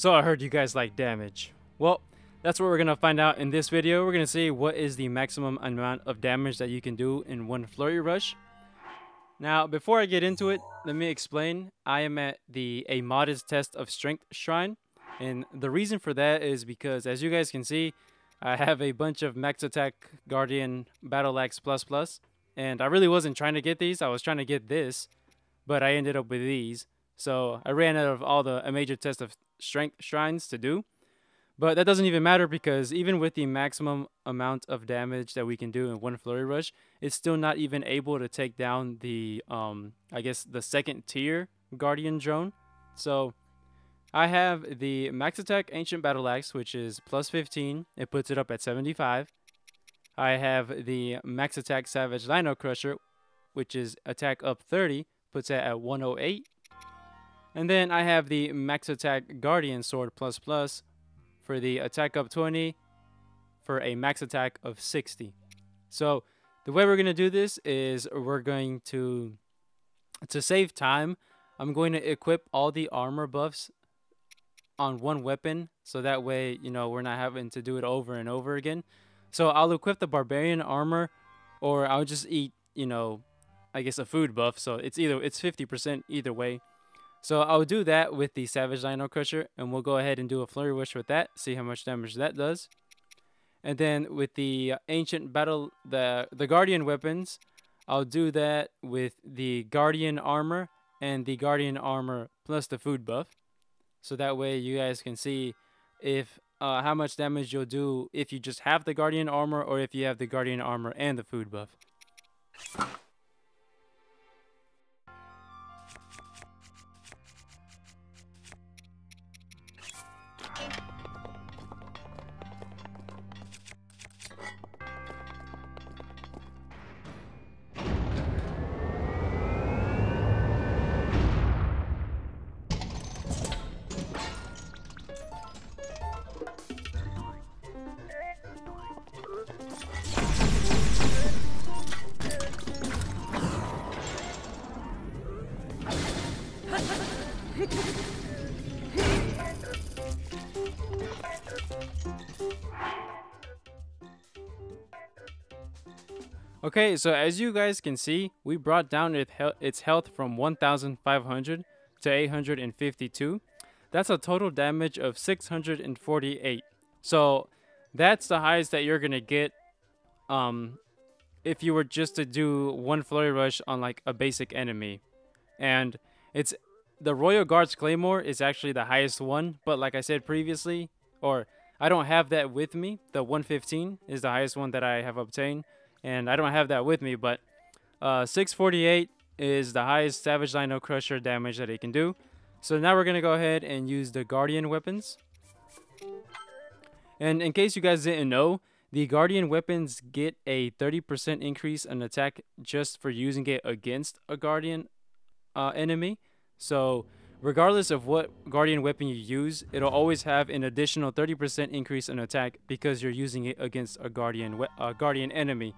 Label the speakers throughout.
Speaker 1: So I heard you guys like damage. Well, that's what we're going to find out in this video. We're going to see what is the maximum amount of damage that you can do in one Flurry Rush. Now, before I get into it, let me explain. I am at a modest test of Strength Shrine. And the reason for that is because, as you guys can see, I have a bunch of Max Attack Guardian Battle Axe ++. And I really wasn't trying to get these. I was trying to get this, but I ended up with these. So I ran out of all the major test of Strength Shrines to do. But that doesn't even matter because even with the maximum amount of damage that we can do in one Flurry Rush, it's still not even able to take down the, I guess, the second tier Guardian Drone. So I have the Max Attack Ancient Battle Axe, which is +15. It puts it up at 75. I have the Max Attack Savage Dino Crusher, which is attack up 30, puts it at 108. And then I have the Max Attack Guardian Sword ++ for the attack up 20 for a max attack of 60. So the way we're going to do this is we're going to save time, I'm going to equip all the armor buffs on one weapon. So that way, you know, we're not having to do it over and over again. So I'll equip the Barbarian armor, or I'll just eat, you know, I guess a food buff. So it's 50% either way. So I'll do that with the Savage Dino Crusher, and we'll go ahead and do a Flurry Rush with that, see how much damage that does. And then with the Ancient Battle, the Guardian weapons, I'll do that with the Guardian Armor and the Guardian Armor plus the food buff. So that way you guys can see if how much damage you'll do if you just have the Guardian Armor or if you have the Guardian Armor and the food buff. Okay, so as you guys can see, we brought down its health from 1,500 to 852. That's a total damage of 648. So that's the highest that you're gonna get if you were just to do one Flurry Rush on like a basic enemy. And it's the Royal Guard's Claymore is actually the highest one, but like I said previously, or I don't have that with me, the 115 is the highest one that I have obtained. And I don't have that with me, but 648 is the highest Savage Dino Crusher damage that it can do. So now we're going to go ahead and use the Guardian weapons. And in case you guys didn't know, the Guardian weapons get a 30% increase in attack just for using it against a Guardian enemy. So regardless of what Guardian weapon you use, it'll always have an additional 30% increase in attack because you're using it against a Guardian enemy.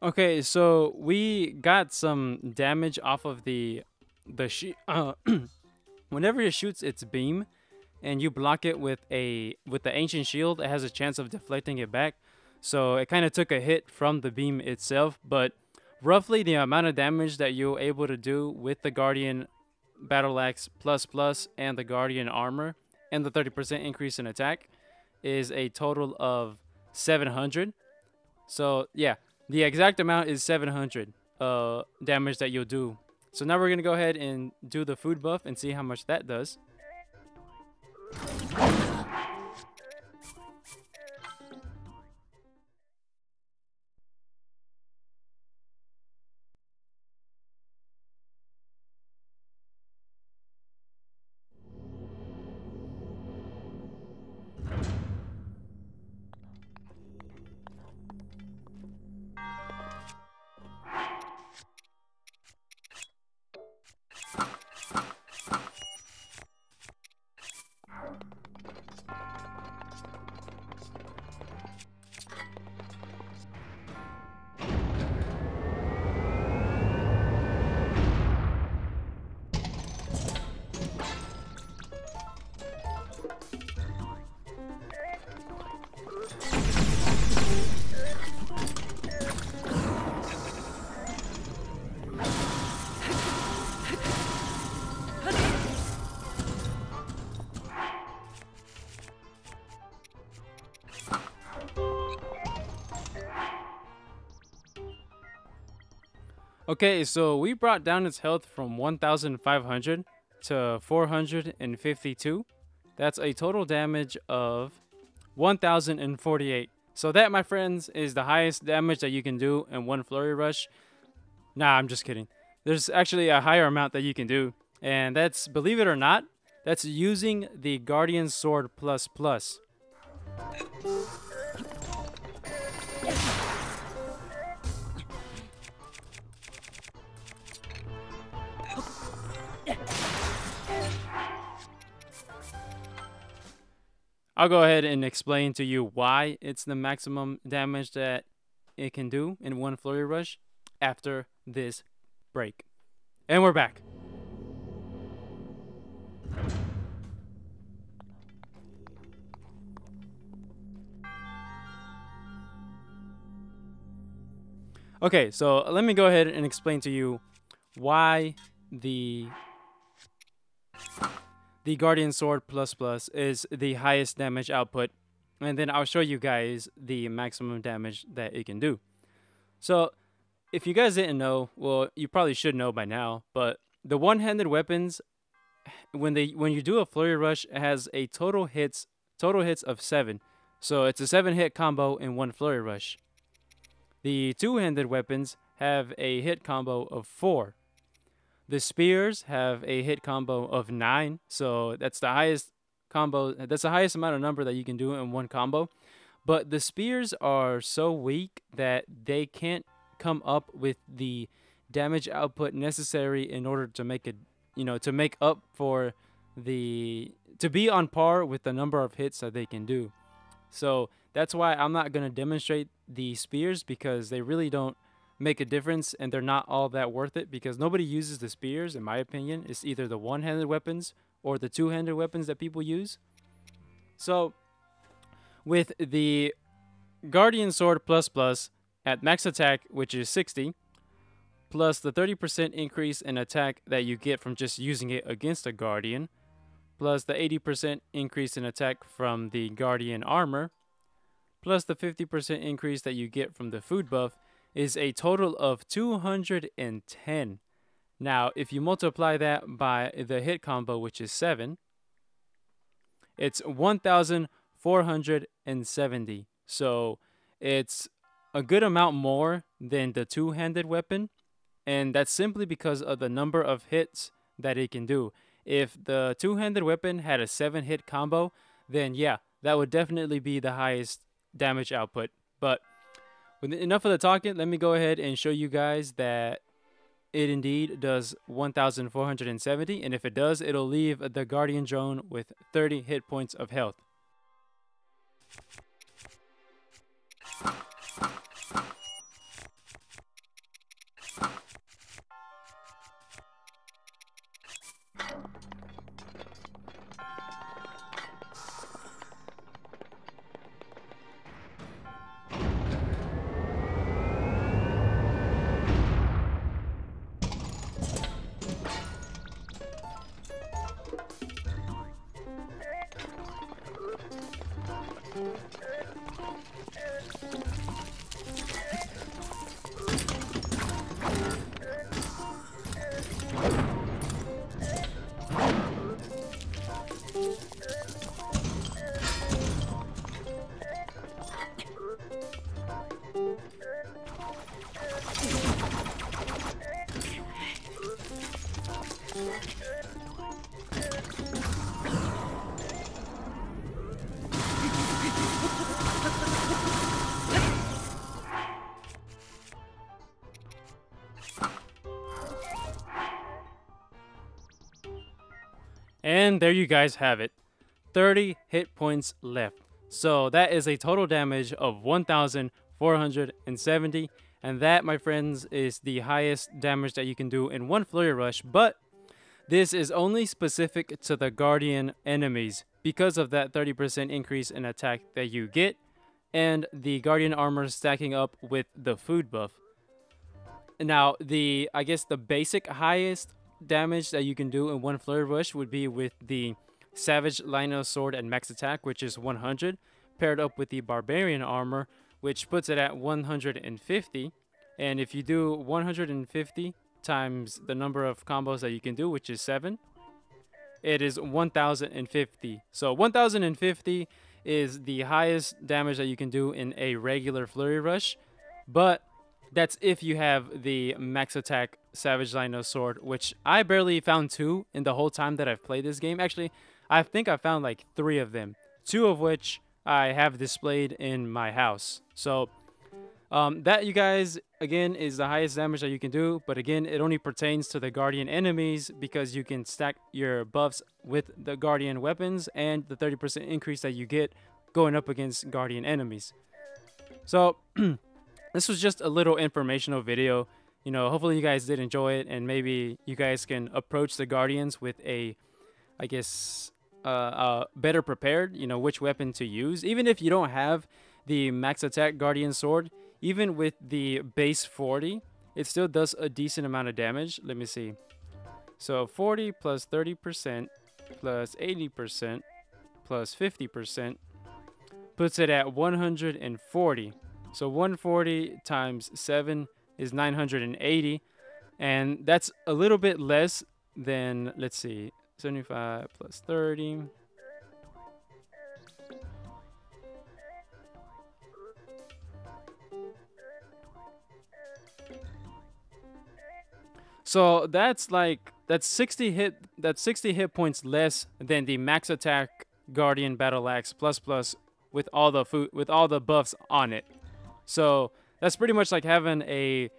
Speaker 1: Okay, so we got some damage off of whenever it shoots its beam and you block it with the ancient shield, it has a chance of deflecting it back. So it kind of took a hit from the beam itself, but roughly the amount of damage that you're able to do with the Guardian Battle Axe ++ and the Guardian Armor and the 30% increase in attack is a total of 700. So yeah, the exact amount is 700 damage that you'll do. So now we're going to go ahead and do the food buff and see how much that does. Okay, so we brought down its health from 1,500 to 452. That's a total damage of 1,048. So that, my friends, is the highest damage that you can do in one Flurry Rush. Nah, I'm just kidding. There's actually a higher amount that you can do, and that's, believe it or not, that's using the Guardian Sword Plus Plus. I'll go ahead and explain to you why it's the maximum damage that it can do in one Flurry Rush after this break. And we're back. Okay, so let me go ahead and explain to you why the Guardian Sword Plus Plus is the highest damage output, and then I'll show you guys the maximum damage that it can do. So, if you guys didn't know, well, you probably should know by now, but the one-handed weapons, when you do a Flurry Rush, it has a total hits of 7. So it's a 7-hit combo in one Flurry Rush. The two-handed weapons have a hit combo of 4. The spears have a hit combo of 9, so that's the highest combo. That's the highest amount of number that you can do in one combo. But the spears are so weak that they can't come up with the damage output necessary in order to make it, to make up for to be on par with the number of hits that they can do. So that's why I'm not going to demonstrate the spears, because they really don't make a difference, and they're not all that worth it, because nobody uses the spears, in my opinion. It's either the one-handed weapons or the two-handed weapons that people use. So with the Guardian Sword Plus Plus at max attack, which is 60, plus the 30% increase in attack that you get from just using it against a Guardian, plus the 80% increase in attack from the Guardian armor, plus the 50% increase that you get from the food buff, is a total of 210. Now, if you multiply that by the hit combo, which is 7, it's 1,470. So it's a good amount more than the two-handed weapon, and that's simply because of the number of hits that it can do. If the two-handed weapon had a 7-hit combo, then yeah, that would definitely be the highest damage output. But with enough of the talking, let me go ahead and show you guys that it indeed does 1,470, and if it does, it'll leave the Guardian Drone with 30 hit points of health. And there you guys have it. 30 hit points left. So that is a total damage of 1,470. And that, my friends, is the highest damage that you can do in one Flurry Rush. But this is only specific to the Guardian enemies because of that 30% increase in attack that you get, and the Guardian armor stacking up with the food buff. Now, I guess the basic highest damage that you can do in one Flurry Rush would be with the Savage Lino Sword at max attack, which is 100, paired up with the Barbarian armor, which puts it at 150. And if you do 150 times the number of combos that you can do, which is 7, it is 1050. So 1050 is the highest damage that you can do in a regular Flurry Rush, but that's if you have the max attack Savage Lino sword, which I barely found 2 in the whole time that I've played this game. Actually, I think I found like 3 of them, 2 of which I have displayed in my house. So that, you guys, again, is the highest damage that you can do, but again, it only pertains to the Guardian enemies because you can stack your buffs with the Guardian weapons and the 30% increase that you get going up against Guardian enemies. So this was just a little informational video. You know, hopefully you guys did enjoy it, and maybe you guys can approach the Guardians with a, I guess, better prepared, you know, which weapon to use. Even if you don't have the max attack Guardian sword, even with the base 40, it still does a decent amount of damage. Let me see. So 40 plus 30% plus 80% plus 50% puts it at 140. So 140 times 7 is 980. And that's a little bit less than, let's see, 75 plus 30. So that's 60 hit points less than the max attack Guardian Battle Axe plus with all the buffs on it. So that's pretty much like having a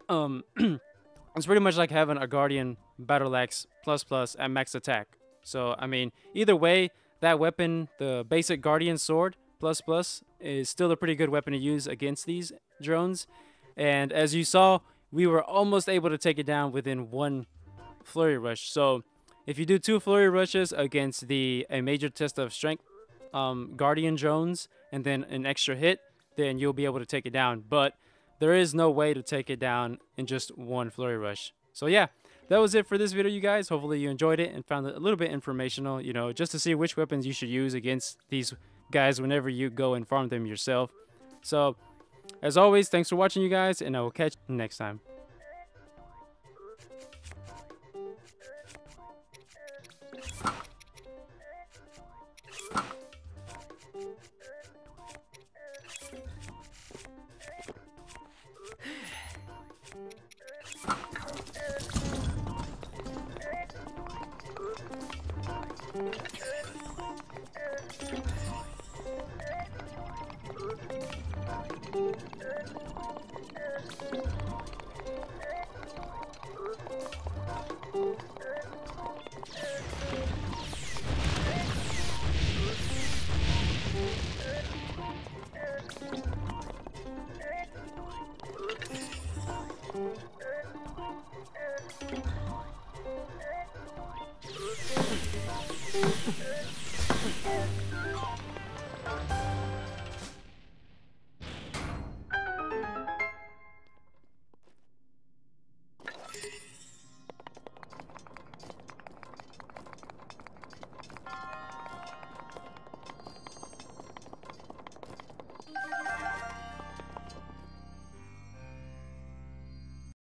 Speaker 1: it's pretty much like having a Guardian Battle Axe plus at max attack. So I mean, either way, that weapon, the basic Guardian sword plus is still a pretty good weapon to use against these drones. And as you saw, we were almost able to take it down within 1 Flurry Rush. So if you do 2 Flurry Rushes against a major test of strength Guardian drones and then an extra hit, then you'll be able to take it down. But there is no way to take it down in just 1 Flurry Rush. So yeah, that was it for this video, you guys. Hopefully you enjoyed it and found it a little bit informational, you know, just to see which weapons you should use against these guys whenever you go and farm them yourself. So as always, thanks for watching, you guys, and I will catch you next time.